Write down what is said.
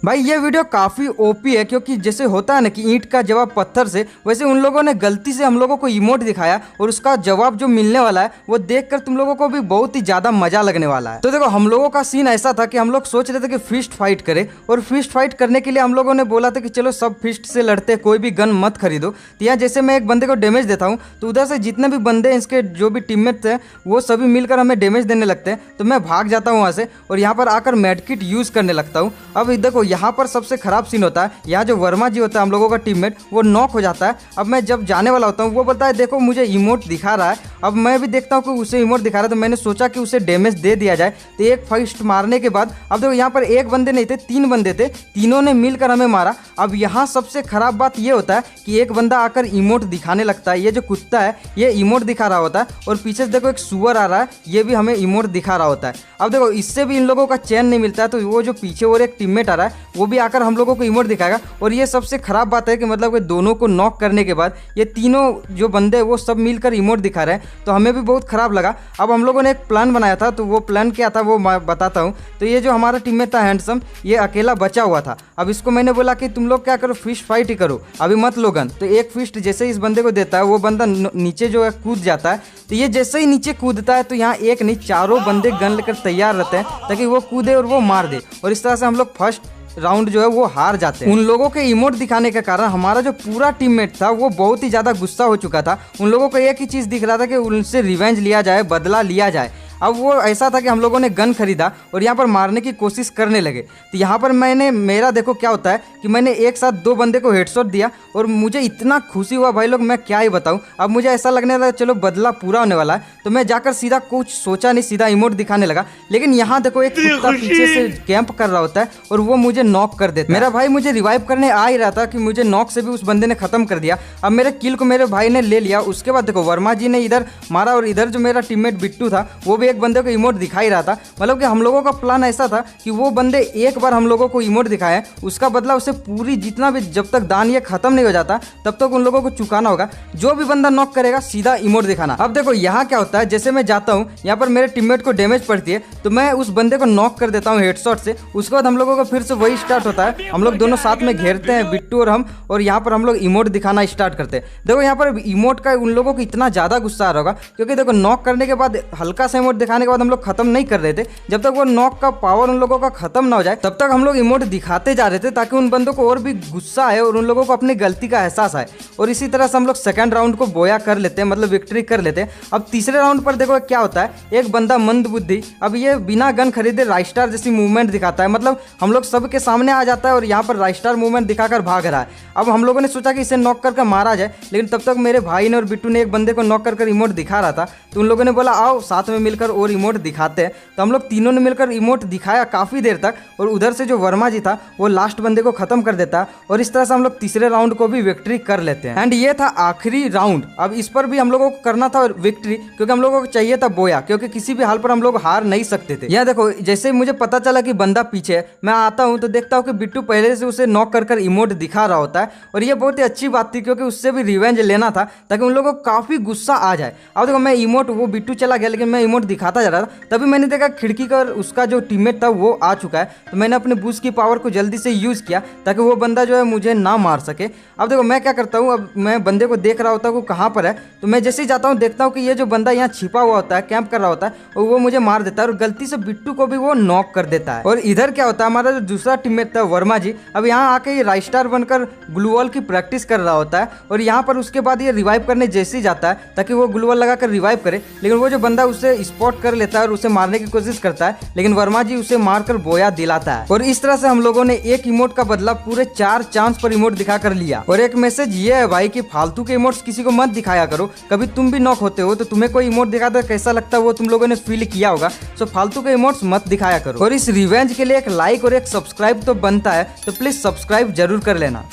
भाई ये वीडियो काफी ओपी है, क्योंकि जैसे होता है ना कि ईंट का जवाब पत्थर से, वैसे उन लोगों ने गलती से हम लोगों को इमोट दिखाया और उसका जवाब जो मिलने वाला है वो देखकर तुम लोगों को भी बहुत ही ज्यादा मजा लगने वाला है। तो देखो हम लोगों का सीन ऐसा था कि हम लोग सोच रहे थे कि फिस्ट फाइट करें, और फिस्ट फाइट करने के लिए हम लोगों ने बोला था कि चलो सब फिस्ट से लड़ते, कोई भी गन मत खरीदो। तो यहाँ जैसे मैं एक बंदे को डैमेज देता हूँ तो उधर से जितने भी बंदे इसके जो भी टीममेट थे वो सभी मिलकर हमें डैमेज देने लगते हैं, तो मैं भाग जाता हूँ वहाँ से और यहाँ पर आकर मेडकिट यूज करने लगता हूँ। अब देखो यहाँ पर सबसे खराब सीन होता है, यहाँ जो वर्मा जी होता है हम लोगों का टीममेट, वो नॉक हो जाता है। अब मैं जब जाने वाला होता हूँ वो बोलता है देखो मुझे इमोट दिखा रहा है। अब मैं भी देखता हूँ कि उसे इमोट दिखा रहा है, तो मैंने सोचा कि उसे डैमेज दे दिया जाए। तो एक फर्स्ट मारने के बाद अब देखो यहाँ पर एक बंदे नहीं थे, 3 बंदे थे, तीनों ने मिलकर हमें मारा। अब यहाँ सबसे खराब बात ये होता है कि एक बंदा आकर इमोट दिखाने लगता है, ये जो कुत्ता है ये इमोट दिखा रहा होता है, और पीछे से देखो एक सुअर आ रहा है, ये भी हमें इमोट दिखा रहा होता है। अब देखो इससे भी इन लोगों का चैन नहीं मिलता है, तो वो जो पीछे और एक टीममेट आ रहा है वो भी आकर हम लोगों को इमोट दिखाएगा। और ये सबसे खराब बात है कि मतलब कि दोनों को नॉक करने के बाद ये तीनों जो बंदे वो सब मिलकर इमोट दिखा रहे हैं, तो हमें भी बहुत खराब लगा। अब हम लोगों ने एक प्लान बनाया था, तो वो प्लान क्या था वो मैं बताता हूँ। तो ये जो हमारा टीममेट था हैंडसम, ये अकेला बचा हुआ था। अब इसको मैंने बोला कि तुम लोग क्या करो, फिस्ट फाइट ही करो, अभी मत लो गन। तो एक फिस्ट जैसे इस बंदे को देता है वो बंदा नीचे जो है कूद जाता है। तो ये जैसे ही नीचे कूदता है तो यहाँ एक नहीं चारों बंदे गन लेकर तैयार रहते हैं ताकि वो कूदे और वो मार दे, और इस तरह से हम लोग फर्स्ट राउंड जो है वो हार जाते हैं। उन लोगों के इमोट दिखाने के कारण हमारा जो पूरा टीममेट था वो बहुत ही ज्यादा गुस्सा हो चुका था। उन लोगों को एक ही चीज दिख रहा था कि उनसे रिवेंज लिया जाए, बदला लिया जाए। अब वो ऐसा था कि हम लोगों ने गन खरीदा और यहाँ पर मारने की कोशिश करने लगे। तो यहाँ पर मेरा देखो क्या होता है कि मैंने एक साथ 2 बंदे को हेडशॉट दिया और मुझे इतना खुशी हुआ भाई लोग, मैं क्या ही बताऊँ। अब मुझे ऐसा लगने लगा चलो बदला पूरा होने वाला है, तो मैं जाकर सीधा कुछ सोचा नहीं, सीधा इमोट दिखाने लगा। लेकिन यहाँ देखो एक कुत्ता पीछे से कैंप कर रहा होता है और वो मुझे नॉक कर देता है। मेरा भाई मुझे रिवाइव करने आ ही रहा था कि मुझे नॉक से भी उस बंदे ने खत्म कर दिया। अब मेरे किल को मेरे भाई ने ले लिया। उसके बाद देखो वर्मा जी ने इधर मारा और इधर जो मेरा टीममेट बिट्टू था वो भी एक बंदे को इमोट दिखाई रहा था। मतलब कि हम लोगों का प्लान ऐसा था कि वो बंदे एक बार हम लोगों को इमोट दिखाए, उसका बदला उसे पूरी जितना भी जब तक दान ये खत्म नहीं हो जाता तब तक उन लोगों को चुकाना होगा। जो भी बंदा नॉक करेगा सीधा इमोट दिखाना। अब देखो यहाँ क्या होता है, जैसे मैं जाता हूँ यहाँ पर मेरे टीममेट को डैमेज पड़ती है तो मैं उस बंदे को नॉक कर देता हूँ हेडशॉट से। उसके बाद हम लोगों को फिर से वही स्टार्ट होता है, हम लोग दोनों साथ में घेरते हैं बिट्टू और हम, और यहाँ पर हम लोग इमोट दिखाना स्टार्ट करते हैं। देखो यहाँ पर इमोट का उन लोगों को इतना ज्यादा गुस्सा आ रहा होगा, क्योंकि देखो नॉक करने के बाद हल्का सा इमोट दिखाने के बाद हम लोग खत्म नहीं कर रहे थे। जब तक वो नॉक का पावर उन लोगों का खत्म ना हो जाए तब तक हम लोग इमोट दिखाते जा रहे थे, ताकि उन बंदों को और भी गुस्सा आए और उन लोगों को अपनी गलती का एहसास आए। और इसी तरह से हम लोग सेकंड राउंड को बोया कर लेते हैं, मतलब विक्ट्री कर लेते हैं। अब तीसरे राउंड पर देखो क्या होता है, एक बंदा मंद बुद्धि, अब ये बिना गन खरीदे राइस्टार जैसी मूवमेंट दिखाता है, मतलब हम लोग सबके सामने आ जाता है और यहाँ पर राइस्टार मूवमेंट दिखाकर भाग रहा है। अब हम लोगों ने सोचा कि इसे नॉक करके मारा जाए, लेकिन तब तक मेरे भाई ने और बिट्टू ने एक बंदे को नॉक कर इमोट दिखा रहा था। तो उन लोगों ने बोला आओ साथ में मिलकर और इमोट दिखाते हैं। तो हम लोग तीनों ने मिलकर इमोट दिखाया काफी देर तक, और उधर से जो वर्मा जी था वो लास्ट बंदे को खत्म कर देता है, और इस तरह से हम लोग तीसरे राउंड को भी विक्ट्री कर लेते हैं। एंड ये था आखिरी राउंड। अब इस पर भी हम लोगों को करना था विक्ट्री, क्योंकि हम लोगों को चाहिए था बोया, क्योंकि किसी भी हाल पर हम लोग हार नहीं सकते थे। यह देखो जैसे मुझे पता चला कि बंदा पीछे है, मैं आता हूँ तो देखता हूँ कि बिट्टू पहले से उसे नॉक कर इमोट दिखा रहा होता है, और ये बहुत ही अच्छी बात थी क्योंकि उससे भी रिवेंज लेना था ताकि उन लोगों को काफी गुस्सा आ जाए। अब देखो मैं इमोट, वो बिट्टू चला गया लेकिन मैं इमोट दिखाता जा रहा था, तभी मैंने देखा खिड़की का उसका जो टीममेट था वो आ चुका है। तो मैंने अपने बूस्ट की पावर को जल्दी से यूज किया ताकि वो बंदा जो है मुझे ना मार सके। अब देखो मैं क्या करता हूँ, अब मैं बंदे को देख रहा होता हूँ वो कहाँ पर है, तो मैं जैसे ही जाता हूँ देखता हूँ कि ये जो बंदा यहाँ छिपा हुआ होता है, कैंप कर रहा होता है, और वो मुझे मार देता है और गलती से बिट्टू को भी वो नॉक कर देता है। और इधर क्या होता है, हमारा जो दूसरा टीममेट था वर्मा जी, अब यहाँ आके ये राइस्टार बनकर ग्लूवॉल की प्रैक्टिस कर रहा होता है, और यहाँ पर उसके बाद ये रिवाइव करने जैसे ही जाता है ताकि वो ग्लूवॉल लगाकर रिवाइव करे, लेकिन वो जो बंदा उसे स्पॉट कर लेता है और उसे मारने की कोशिश करता है, लेकिन वर्मा जी उसे मारकर बोया दिलाता है। और इस तरह से हम लोगों ने एक इमोट का बदला पूरे 4 चांस पर इमोट दिखा कर लिया। और एक मैसेज ये है भाई कि फालतू के इमोट्स किसी को मत दिखाया करो। कभी तुम भी नॉक होते हो तो तुम्हें कोई इमोट दिखाता है कैसा लगता है वो तुम लोगों ने फील किया होगा। सो फालतू के इमोट्स मत दिखाया करो। और इस रिवेंज के लिए एक लाइक और एक सब्सक्राइब तो बनता है, तो प्लीज सब्सक्राइब जरूर कर लेना।